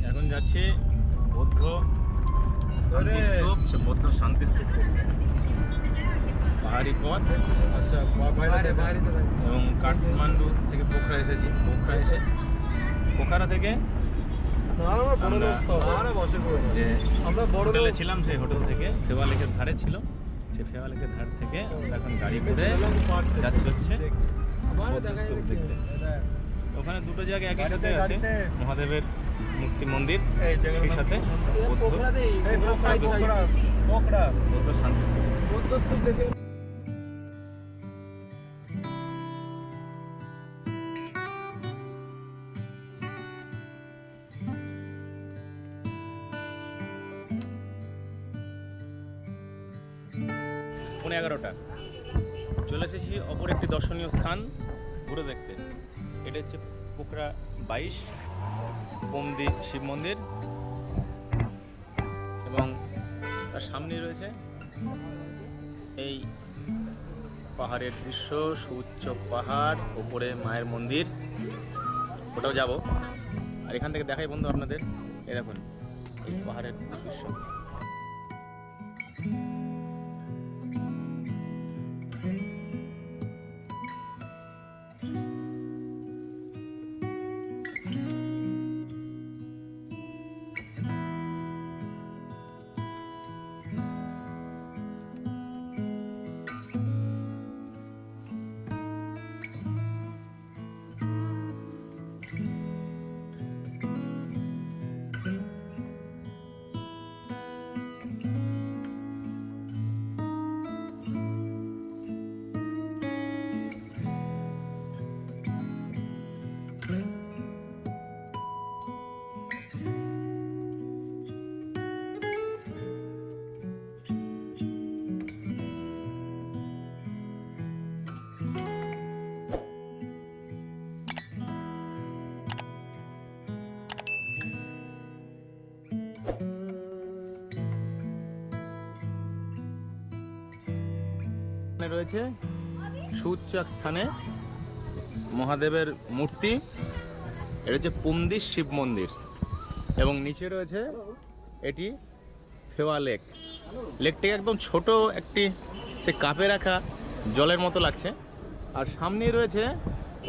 এখন যাচ্ছি বৌদ্ধ শান্তিস্তূপ, সে বৌদ্ধ শান্তিস্তূপ পাহাড়ি পথ। আচ্ছা, এবং কাঠমান্ডু থেকে পোখরা এসেছি। পোখরা এসে পোখরা থেকে আমরা যে হোটেলে ছিলাম সেই হোটেল থেকে ফেওয়া লেকের ধারে ছিল, সেই ফেওয়া লেকের ধার থেকে আমরা এখন গাড়ি করে যাচ্ছি হচ্ছে বৌদ্ধস্তূপ দেখতে। ওখানে দুটো জায়গা একই সাথে আছে, মহাদেবের মূর্তি মন্দির, সেই সাথে বৌদ্ধ শান্তিস্তূপ। পৌনে 11টা চলে এসেছি অপর একটি দর্শনীয় স্থান ঘুরে দেখতে। এটা হচ্ছে পোখরা 22 পমদি শিব মন্দির, এবং তার সামনেই রয়েছে এই পাহাড়ের দৃশ্য, সুউচ্চ পাহাড়, ওপরে মায়ের মন্দির, ওটাও যাব। আর এখান থেকে দেখাই বন্ধু আপনাদের, এই দেখুন এই পাহাড়ের দৃশ্য। রয়েছে সুউচ্চ এক স্থানে মহাদেবের মূর্তি, এটা হচ্ছে পুমদি শিব মন্দির, এবং নিচে রয়েছে এটি ফেওয়া লেক। লেকটি একদম ছোট একটি সে কাপে রাখা জলের মতো লাগছে। আর সামনেই রয়েছে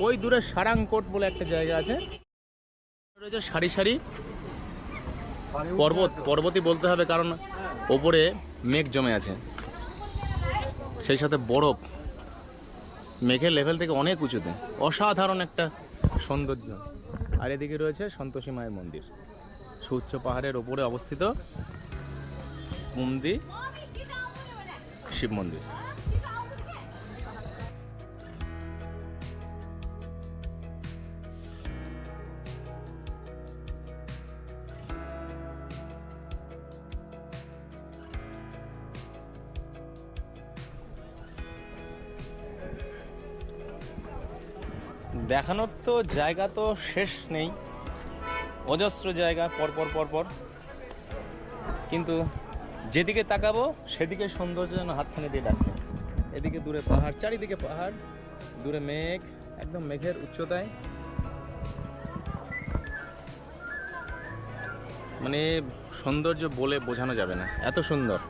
ওই দূরে সারাংকোট বলে একটা জায়গা আছে, রয়েছে সারি সারি পর্বতই বলতে হবে, কারণ ওপরে মেঘ জমে আছে, সেই সাথে বরফ মেঘের লেভেল থেকে অনেক উঁচুতে, অসাধারণ একটা সৌন্দর্য। আর এদিকে রয়েছে সন্তোষী মায়ের মন্দির, সুউচ্চ পাহাড়ের ওপরে অবস্থিত পুমদি শিব মন্দির। দেখানোর তো জায়গা তো শেষ নেই, অজস্র জায়গা পরপর, কিন্তু যেদিকে তাকাবো সেদিকে সৌন্দর্য যেন হাতছানি দিয়ে ডাকছে। এদিকে দূরে পাহাড়, চারিদিকে পাহাড়, দূরে মেঘ, একদম মেঘের উচ্চতায়, মানে সৌন্দর্য বলে বোঝানো যাবে না, এত সুন্দর।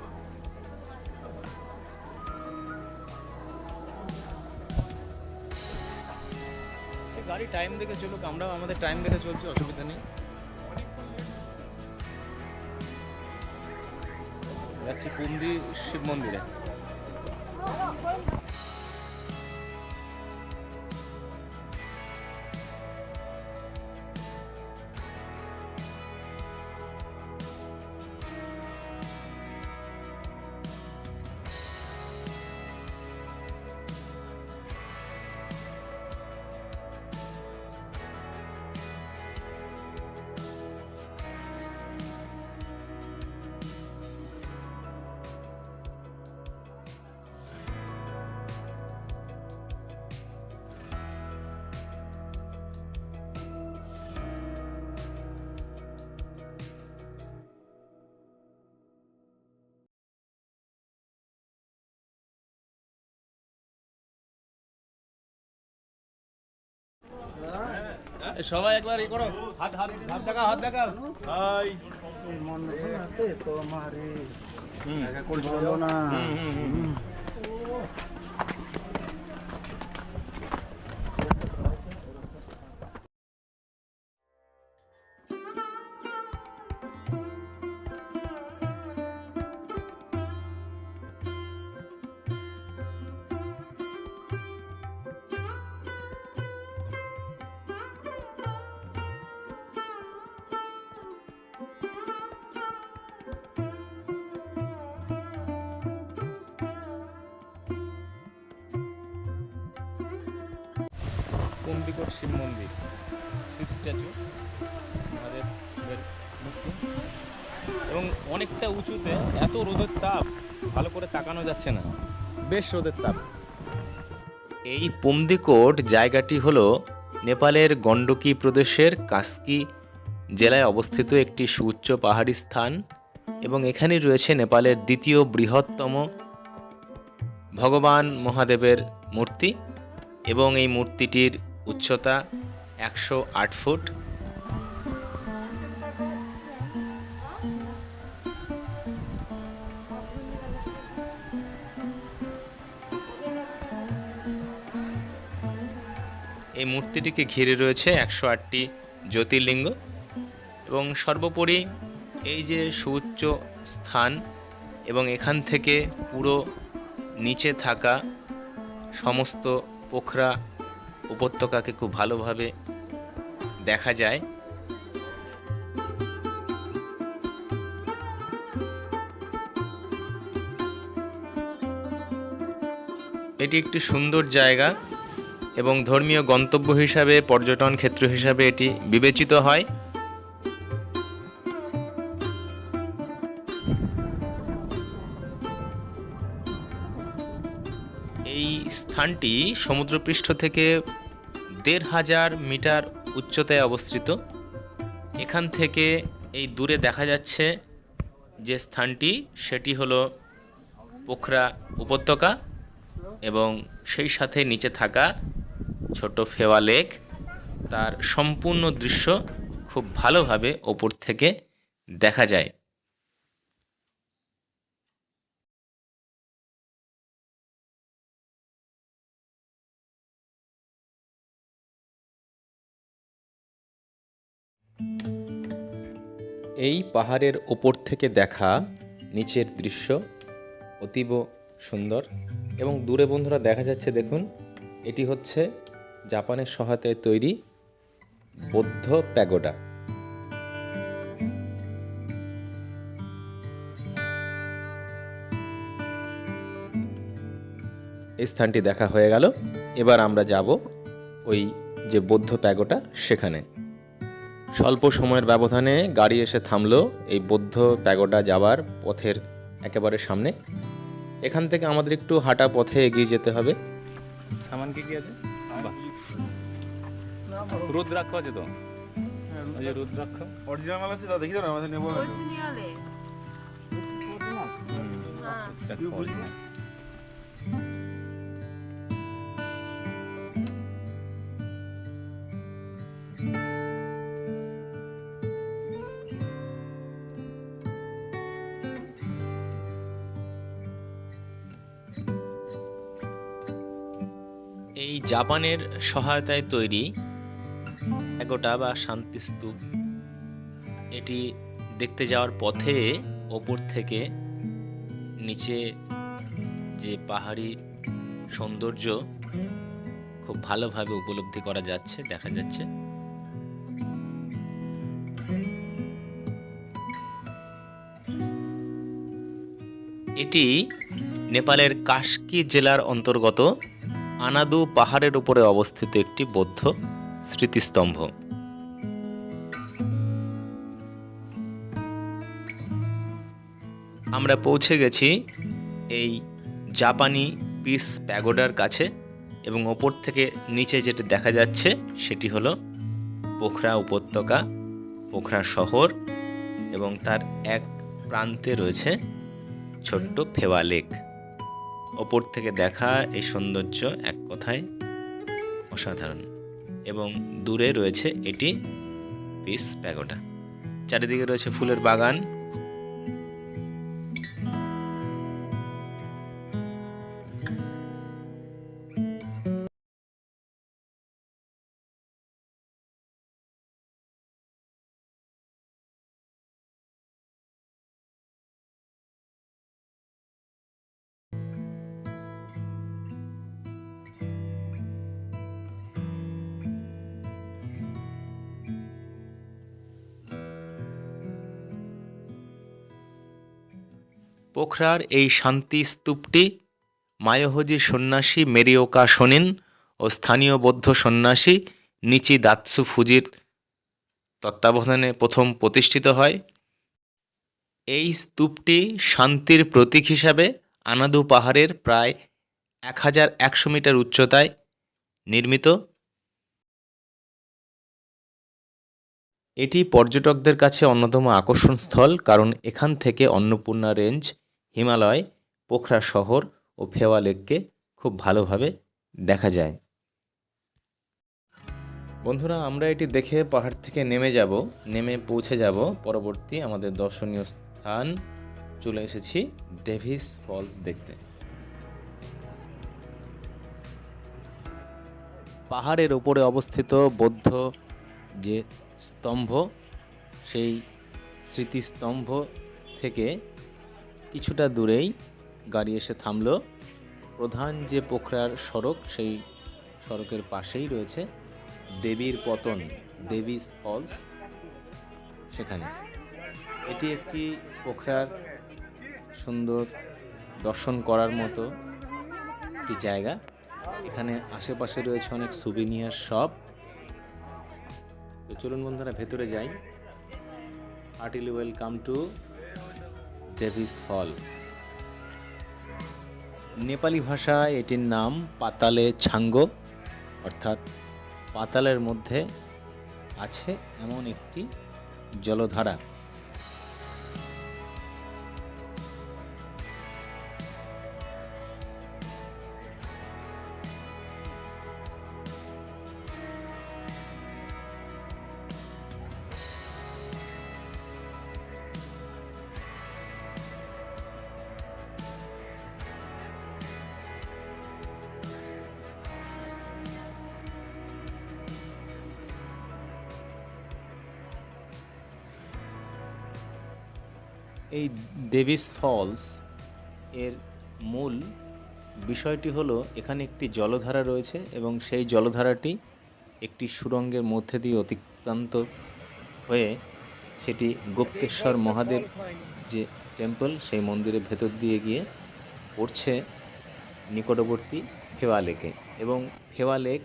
গাড়ি টাইম দেখে চলুক, আমরাও আমাদের টাইম দেখে চলছি, অসুবিধা নেই। যাচ্ছি পুমদি শিব মন্দিরে। সবাই একবার ই করো, হাত হাত হাত দেখাও, হাত দেখাও। হাই। কুম্ভিকোট শিব মন্দির, শিব স্ট্যাচু, মহাদেবের মূর্তি, এবং অনেকটা উঁচুতে। এত রোদের তাপ, ভালো করে তাকানো যাচ্ছে না, বেশ রোদের তাপ। এই পুমদিকোট জায়গাটি হলো নেপালের গণ্ডকী প্রদেশের কাস্কি জেলায় অবস্থিত একটি সুউচ্চ পাহাড়ি স্থান, এবং এখানে রয়েছে নেপালের দ্বিতীয় বৃহত্তম ভগবান মহাদেবের মূর্তি, এবং এই মূর্তিটির উচ্চতা 108 ফুট। এই মূর্তিটিকে ঘিরে রয়েছে 108টি জ্যোতির্লিঙ্গ, এবং সর্বোপরি এই যে সুউচ্চ স্থান, এবং এখান থেকে পুরো নিচে থাকা সমস্ত পোখরা উপত্যকাকে খুব ভালোভাবে দেখা যায়। এটি একটি সুন্দর জায়গা এবং ধর্মীয় গন্তব্য হিসাবে, পর্যটন ক্ষেত্র হিসাবে এটি বিবেচিত হয়। এই স্থানটি সমুদ্রপৃষ্ঠ থেকে 1500 মিটার উচ্চতায় অবস্থিত। এখান থেকে এই দূরে দেখা যাচ্ছে যে স্থানটি, সেটি হলো পোখরা উপত্যকা, এবং সেই সাথে নিচে থাকা ছোট ফেওয়া লেক। তার সম্পূর্ণ দৃশ্য খুব ভালোভাবে ওপর থেকে দেখা যায়। এই পাহাড়ের ওপর থেকে দেখা নিচের দৃশ্য অতীব সুন্দর, এবং দূরে বন্ধুরা দেখা যাচ্ছে, দেখুন, এটি হচ্ছে জাপানের সহায়তায় তৈরি বৌদ্ধ প্যাগোডা। এই স্থানটি দেখা হয়ে গেল। এবার আমরা যাব ওই যে বৌদ্ধ প্যাগোডা সেখানে। স্বল্প সময়ের ব্যবধানে গাড়ি এসে থামলো এই বৌদ্ধ প্যাগোডা যাওয়ার পথের একেবারে সামনে। এখান থেকে আমাদের একটু হাঁটা পথে এগিয়ে যেতে হবে। সামান কি আছে? রুদ্রাক্ষ আছে তো, ওই যে রুদ্রাক্ষ অরিজিনাল আছে, তা দেখি তো আমাদের নেব। অরিজিনাল এই জাপানের সহায়তায় তৈরি প্যাগোডা বা শান্তিস্তূপ, এটি দেখতে যাওয়ার পথে ওপর থেকে নিচে যে পাহাড়ি সৌন্দর্য খুব ভালোভাবে উপলব্ধি করা যাচ্ছে, দেখা যাচ্ছে। এটি নেপালের কাস্কি জেলার অন্তর্গত আনাদু পাহাড়ের উপরে অবস্থিত একটি বৌদ্ধ স্মৃতিস্তম্ভ। আমরা পৌঁছে গেছি এই জাপানি পিস প্যাগোডার কাছে, এবং ওপর থেকে নিচে যেটা দেখা যাচ্ছে সেটি হলো পোখরা উপত্যকা, পোখরা শহর, এবং তার এক প্রান্তে রয়েছে ছোট্ট ফেওয়া লেক। ওপর থেকে দেখা এই সৌন্দর্য এক কথায় অসাধারণ। এবং দূরে রয়েছে এটি পিস প্যাগোডা। চারিদিকে রয়েছে ফুলের বাগান। পোখরার এই শান্তি স্তূপটি মায়োহোজি সন্ন্যাসী মেরিওকা শোনিন ও স্থানীয় বৌদ্ধ সন্ন্যাসী নিচি দাৎসু ফুজির তত্ত্বাবধানে প্রথম প্রতিষ্ঠিত হয়। এই স্তূপটি শান্তির প্রতীক হিসাবে আনাদু পাহাড়ের প্রায় 1100 মিটার উচ্চতায় নির্মিত। এটি পর্যটকদের কাছে অন্যতম আকর্ষণ স্থল, কারণ এখান থেকে অন্নপূর্ণা রেঞ্জ, হিমালয়, পোখরা শহর ও ফেওয়া লেককে খুব ভালোভাবে দেখা যায়। বন্ধুরা, আমরা এটি দেখে পাহাড় থেকে নেমে পৌঁছে যাব পরবর্তী আমাদের দর্শনীয় স্থান। চলে এসেছি ডেভিস ফলস দেখতে। পাহাড়ের ওপরে অবস্থিত বৌদ্ধ যে স্তম্ভ, সেই স্মৃতিস্তম্ভ থেকে কিছুটা দূরেই গাড়ি এসে থামলো। প্রধান যে পোখরার সড়ক, সেই সড়কের পাশেই রয়েছে দেবীর পতন, ডেভিস ফলস। সেখানে এটি একটি পোখরার সুন্দর দর্শন করার মতো একটি জায়গা। এখানে আশেপাশে রয়েছে অনেক সুভিনিয়ার শপ। তো চলুন বন্ধুরা, ভেতরে যাই। হার্টিলি ওয়েলকাম টু ডেভিস ফল। নেপালি ভাষায় এটির নাম পাতালে ছাঙ্গো, অর্থাৎ পাতালের মধ্যে আছে এমন একটি জলধারা। এই ডেভিস ফলস এর মূল বিষয়টি হলো, এখানে একটি জলধারা রয়েছে এবং সেই জলধারাটি একটি সুড়ঙ্গের মধ্যে দিয়ে অতিক্রান্ত হয়ে সেটি গুপ্তেশ্বর মহাদেব যে টেম্পল, সেই মন্দিরের ভেতর দিয়ে গিয়ে পড়ছে নিকটবর্তী ফেওয়া লেকে, এবং ফেওয়া লেক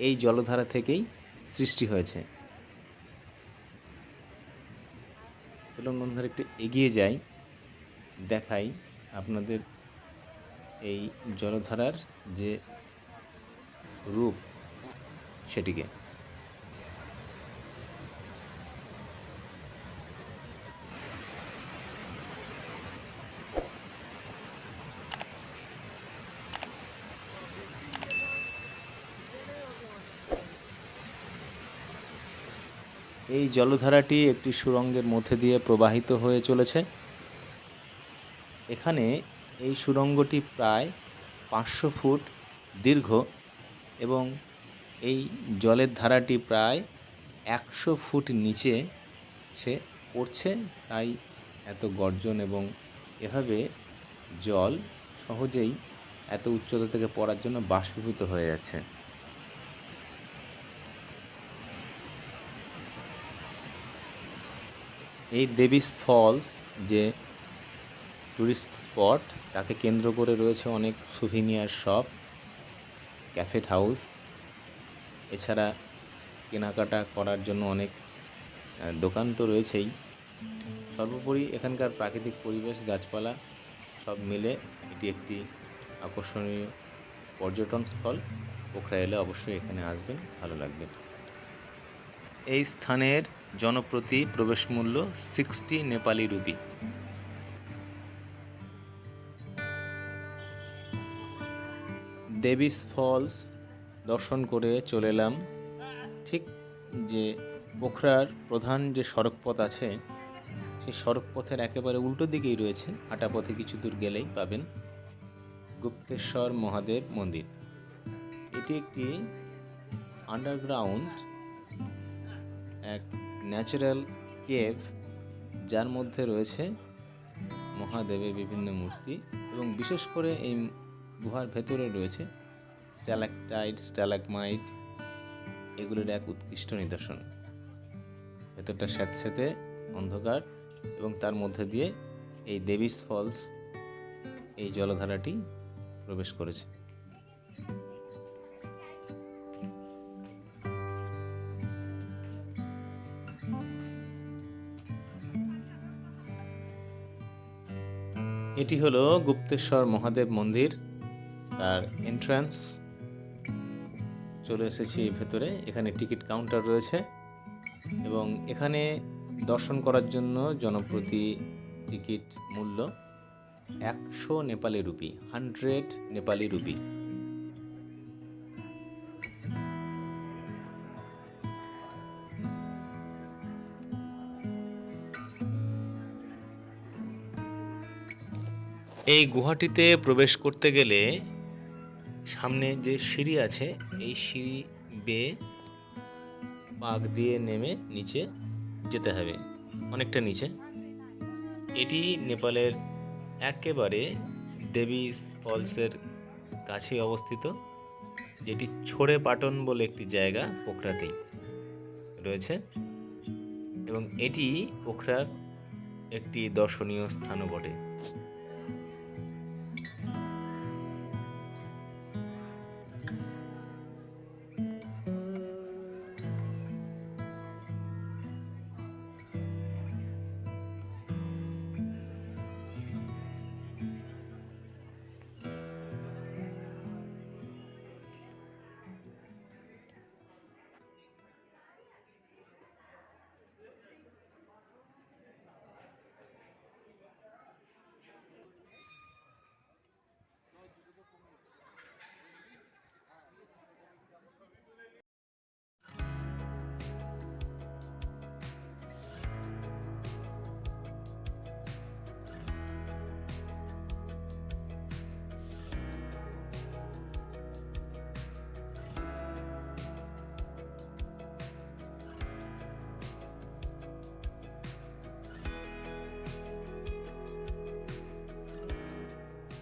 এই জলধারা থেকেই সৃষ্টি হয়েছে। চলুন বন্ধুরা, একটু এগিয়ে যাই, দেখাই আপনাদের এই জলধারার যে রূপ সেটিকে। এই জলধারাটি একটি সুড়ঙ্গের মধ্যে দিয়ে প্রবাহিত হয়ে চলেছে। এখানে এই সুড়ঙ্গটি প্রায় 500 ফুট দীর্ঘ এবং এই জলের ধারাটি প্রায় 100 ফুট নিচে সে পড়ছে, তাই এত গর্জন, এবং এভাবে জল সহজেই এত উচ্চতা থেকে পড়ার জন্য বাষ্পীভূত হয়ে যাচ্ছে। এই ডেভিস ফলস যে টুরিস্ট স্পট, তাকে কেন্দ্র করে রয়েছে অনেক সুভিনিয়ার শপ, ক্যাফে হাউস, এছাড়া কেনাকাটা করার জন্য অনেক দোকান তো রয়েছেই। সর্বোপরি এখানকার প্রাকৃতিক পরিবেশ, গাছপালা সব মিলে এটি একটি আকর্ষণীয় পর্যটন স্থল। পোখরা এলে অবশ্যই এখানে আসবেন, ভালো লাগবে। এই স্থানের জনপ্রতি প্রবেশ মূল্য 60 নেপালি রুপি। ডেভিস ফলস দর্শন করে চলে এলাম ঠিক যে পোখরার প্রধান যে সড়ক পথ আছে সেই সড়ক পথের একেবারে উল্টো দিকেই রয়েছে, হাঁটা পথে কিছু দূর গেলেই পাবেন গুপ্তেশ্বর মহাদেব মন্দির। এটি একটি আন্ডারগ্রাউন্ড এক ন্যাচারাল কেভ, যার মধ্যে রয়েছে মহাদেবের বিভিন্ন মূর্তি এবং বিশেষ করে এই গুহার ভেতরে রয়েছে স্ট্যালাকটাইট, স্ট্যালাগমাইট, এগুলোর এক উৎকৃষ্ট নিদর্শন। ভেতরটা স্যাঁতস্যাঁতে অন্ধকার এবং তার মধ্যে দিয়ে এই দেবীস ফলস, এই জলধারাটি প্রবেশ করেছে। এটি হলো গুপ্তেশ্বর মহাদেব মন্দির, তার এন্ট্রান্স। চলে এসেছি ভেতরে। এখানে টিকিট কাউন্টার রয়েছে এবং এখানে দর্শন করার জন্য জনপ্রতি টিকিট মূল্য 100 নেপালি রুপি, 100 নেপালি রুপি। এই গুহাটিতে প্রবেশ করতে গেলে সামনে যে সিঁড়ি আছে, এই সিঁড়ি বেয়ে পাক দিয়ে নেমে নিচে যেতে হবে, অনেকটা নিচে। এটি নেপালের একেবারে দেবী ফলসের কাছে অবস্থিত, যেটি ছোড়ে পাটন বলে একটি জায়গা পোখরাতেই রয়েছে এবং এটি পোখরার একটি দর্শনীয় স্থানও বটে।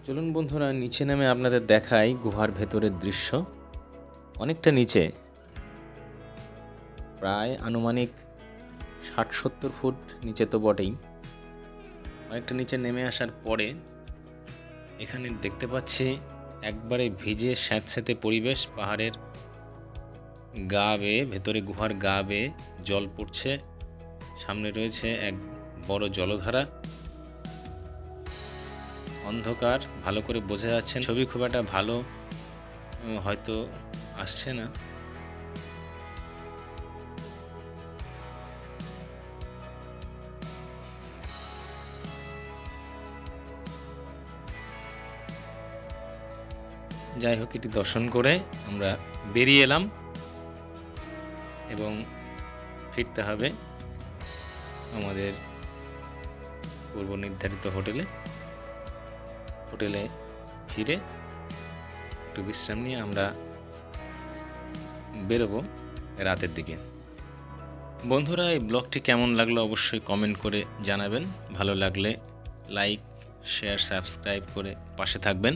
চলুন বন্ধুরা, নিচে নেমে আপনাদের দেখাই গুহার ভেতরের দৃশ্য। অনেকটা নিচে, প্রায় আনুমানিক 60-70 ফুট নিচে তো বটেই। অনেকটা নিচে নেমে আসার পরে এখানে দেখতে পাচ্ছি একবারে ভিজে স্যাঁতস্যাঁতে পরিবেশ। পাহাড়ের গা বেয়ে, ভেতরে গুহার গা বেয়ে জল পড়ছে। সামনে রয়েছে এক বড় জলধারা। অন্ধকার, ভালো করে বোঝা যাচ্ছে না, ছবি খুব একটা ভালো হয়তো আসছে না। যাই হোক, এটি দর্শন করে আমরা বেরিয়ে এলাম এবং ফিরতে হবে আমাদের পূর্ব নির্ধারিত হোটেলে ফিরে একটু বিশ্রাম নিয়ে আমরা বেরোবো রাতের দিকে। বন্ধুরা, এই ব্লগটি কেমন লাগলো অবশ্যই কমেন্ট করে জানাবেন। ভালো লাগলে লাইক, শেয়ার, সাবস্ক্রাইব করে পাশে থাকবেন।